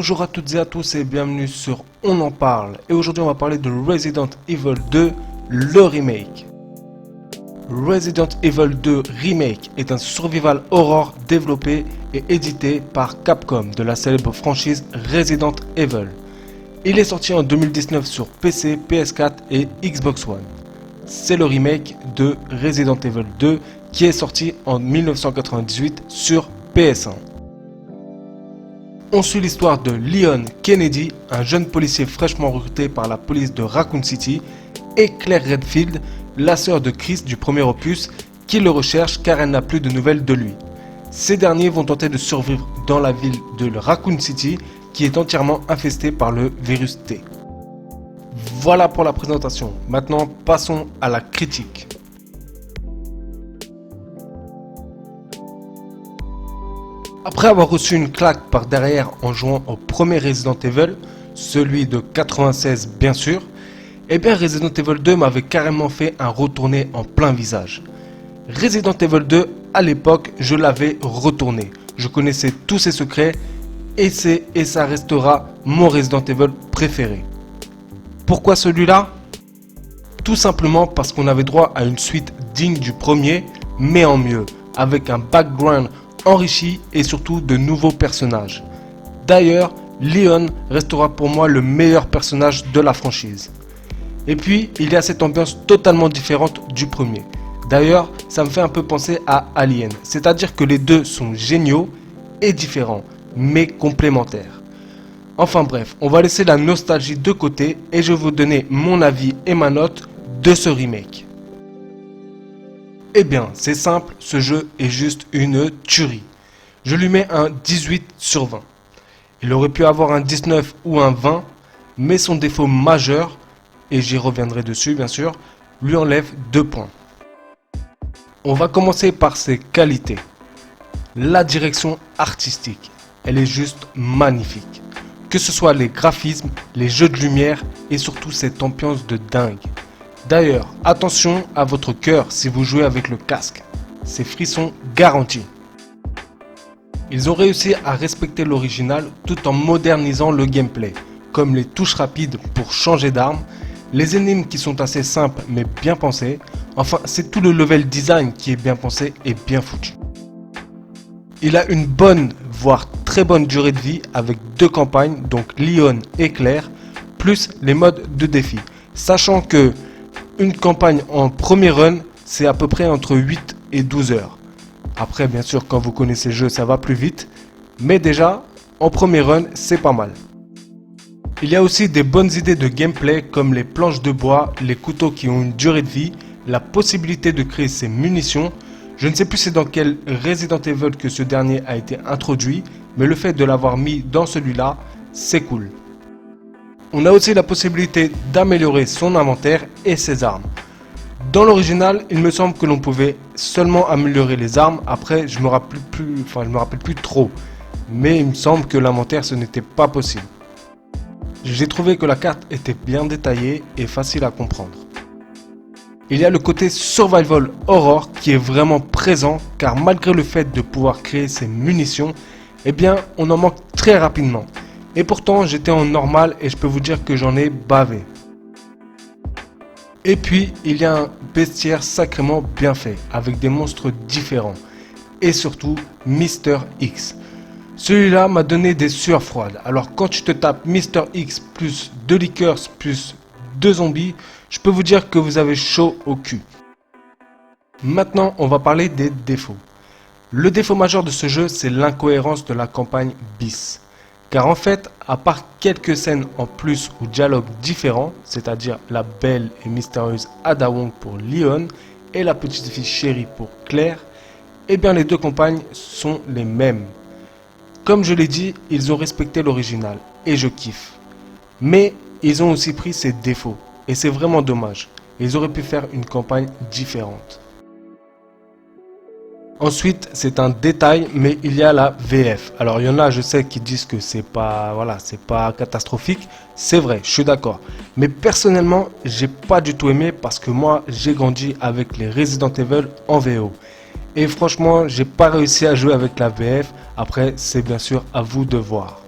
Bonjour à toutes et à tous et bienvenue sur On en parle. Et aujourd'hui on va parler de Resident Evil 2, le remake. Resident Evil 2 Remake est un survival horror développé et édité par Capcom de la célèbre franchise Resident Evil. Il est sorti en 2019 sur PC, PS4 et Xbox One. C'est le remake de Resident Evil 2 qui est sorti en 1998 sur PS1. On suit l'histoire de Leon Kennedy, un jeune policier fraîchement recruté par la police de Raccoon City, et Claire Redfield, la sœur de Chris du premier opus, qui le recherche car elle n'a plus de nouvelles de lui. Ces derniers vont tenter de survivre dans la ville de Raccoon City, qui est entièrement infestée par le virus T. Voilà pour la présentation. Maintenant, passons à la critique. Après avoir reçu une claque par derrière en jouant au premier Resident Evil, celui de 96 bien sûr, eh bien Resident Evil 2 m'avait carrément fait un retourné en plein visage. Resident Evil 2, à l'époque, je l'avais retourné. Je connaissais tous ses secrets et ça restera mon Resident Evil préféré. Pourquoi celui-là ? Tout simplement parce qu'on avait droit à une suite digne du premier, mais en mieux, avec un background enrichi et surtout de nouveaux personnages. D'ailleurs, Leon restera pour moi le meilleur personnage de la franchise. Et puis, il y a cette ambiance totalement différente du premier. D'ailleurs, ça me fait un peu penser à Alien, c'est-à-dire que les deux sont géniaux et différents, mais complémentaires. Enfin bref, on va laisser la nostalgie de côté et je vais vous donner mon avis et ma note de ce remake. Eh bien, c'est simple, ce jeu est juste une tuerie. Je lui mets un 18 sur 20. Il aurait pu avoir un 19 ou un 20, mais son défaut majeur, et j'y reviendrai dessus bien sûr, lui enlève 2 points. On va commencer par ses qualités. La direction artistique, elle est juste magnifique. Que ce soit les graphismes, les jeux de lumière et surtout cette ambiance de dingue. D'ailleurs, attention à votre cœur si vous jouez avec le casque. C'est frisson garanti. Ils ont réussi à respecter l'original tout en modernisant le gameplay, comme les touches rapides pour changer d'arme, les énigmes qui sont assez simples mais bien pensées, enfin c'est tout le level design qui est bien pensé et bien foutu. Il a une bonne, voire très bonne durée de vie avec 2 campagnes, donc Leon et Claire, plus les modes de défi, sachant que une campagne en premier run, c'est à peu près entre 8 et 12 heures. Après, bien sûr, quand vous connaissez le jeu, ça va plus vite. Mais déjà, en premier run, c'est pas mal. Il y a aussi des bonnes idées de gameplay comme les planches de bois, les couteaux qui ont une durée de vie, la possibilité de créer ses munitions. Je ne sais plus c'est dans quel Resident Evil que ce dernier a été introduit, mais le fait de l'avoir mis dans celui-là, c'est cool. On a aussi la possibilité d'améliorer son inventaire et ses armes. Dans l'original, il me semble que l'on pouvait seulement améliorer les armes. Après, je me rappelle plus trop. Mais il me semble que l'inventaire, ce n'était pas possible. J'ai trouvé que la carte était bien détaillée et facile à comprendre. Il y a le côté survival horror qui est vraiment présent car malgré le fait de pouvoir créer ses munitions, eh bien, on en manque très rapidement. Et pourtant, j'étais en normal et je peux vous dire que j'en ai bavé. Et puis, il y a un bestiaire sacrément bien fait, avec des monstres différents. Et surtout, Mr. X. Celui-là m'a donné des sueurs froides. Alors quand tu te tapes Mr. X plus 2 lickers plus 2 zombies, je peux vous dire que vous avez chaud au cul. Maintenant, on va parler des défauts. Le défaut majeur de ce jeu, c'est l'incohérence de la campagne bis. Car en fait, à part quelques scènes en plus ou dialogues différents, c'est-à-dire la belle et mystérieuse Ada Wong pour Leon et la petite fille chérie pour Claire, eh bien les 2 campagnes sont les mêmes. Comme je l'ai dit, ils ont respecté l'original et je kiffe. Mais ils ont aussi pris ses défauts et c'est vraiment dommage. Ils auraient pu faire une campagne différente. Ensuite, c'est un détail, mais il y a la VF. Alors, il y en a, je sais, qui disent que c'est pas catastrophique. C'est vrai, je suis d'accord. Mais personnellement, j'ai pas du tout aimé parce que moi, j'ai grandi avec les Resident Evil en VO. Et franchement, j'ai pas réussi à jouer avec la VF. Après, c'est bien sûr à vous de voir.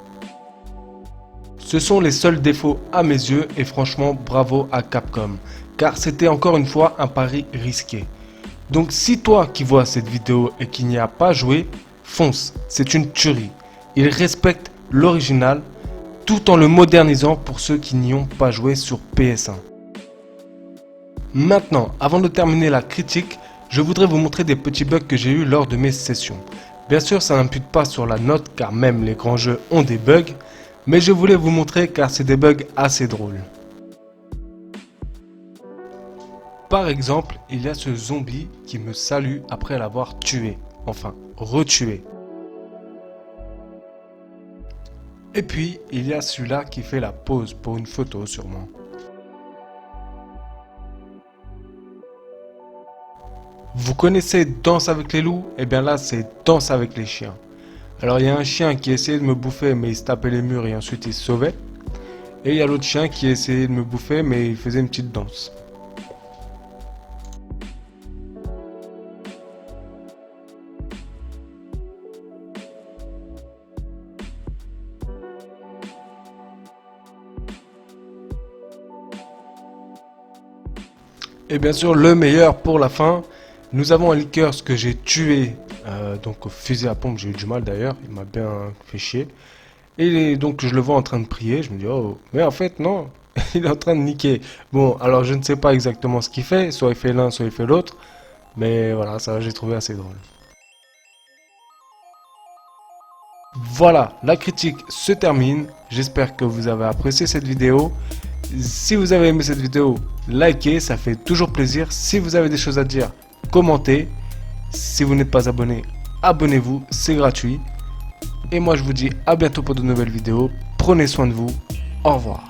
Ce sont les seuls défauts à mes yeux et franchement bravo à Capcom, car c'était encore une fois un pari risqué. Donc si toi qui vois cette vidéo et qui n'y a pas joué, fonce, c'est une tuerie. Il respecte l'original tout en le modernisant pour ceux qui n'y ont pas joué sur PS1. Maintenant, avant de terminer la critique, je voudrais vous montrer des petits bugs que j'ai eu lors de mes sessions. Bien sûr, ça n'impute pas sur la note car même les grands jeux ont des bugs, mais je voulais vous montrer car c'est des bugs assez drôles. Par exemple, il y a ce zombie qui me salue après l'avoir tué, enfin retué. Et puis, il y a celui-là qui fait la pose pour une photo sûrement. Vous connaissez Danse avec les loups? Eh bien là, c'est Danse avec les chiens. Alors il y a un chien qui essayait de me bouffer mais il se tapait les murs et ensuite il se sauvait. Et il y a l'autre chien qui essayait de me bouffer mais il faisait une petite danse. Et bien sûr, le meilleur pour la fin, nous avons un liqueur que j'ai tué, donc au fusil à pompe, j'ai eu du mal d'ailleurs, il m'a bien fait chier. Et donc je le vois en train de prier, je me dis oh, mais en fait non, il est en train de niquer. Bon, alors je ne sais pas exactement ce qu'il fait, soit il fait l'un, soit il fait l'autre, mais voilà, ça j'ai trouvé assez drôle. Voilà, la critique se termine, j'espère que vous avez apprécié cette vidéo. Si vous avez aimé cette vidéo, likez, ça fait toujours plaisir. Si vous avez des choses à dire, commentez. Si vous n'êtes pas abonné, abonnez-vous, c'est gratuit. Et moi je vous dis à bientôt pour de nouvelles vidéos. Prenez soin de vous, au revoir.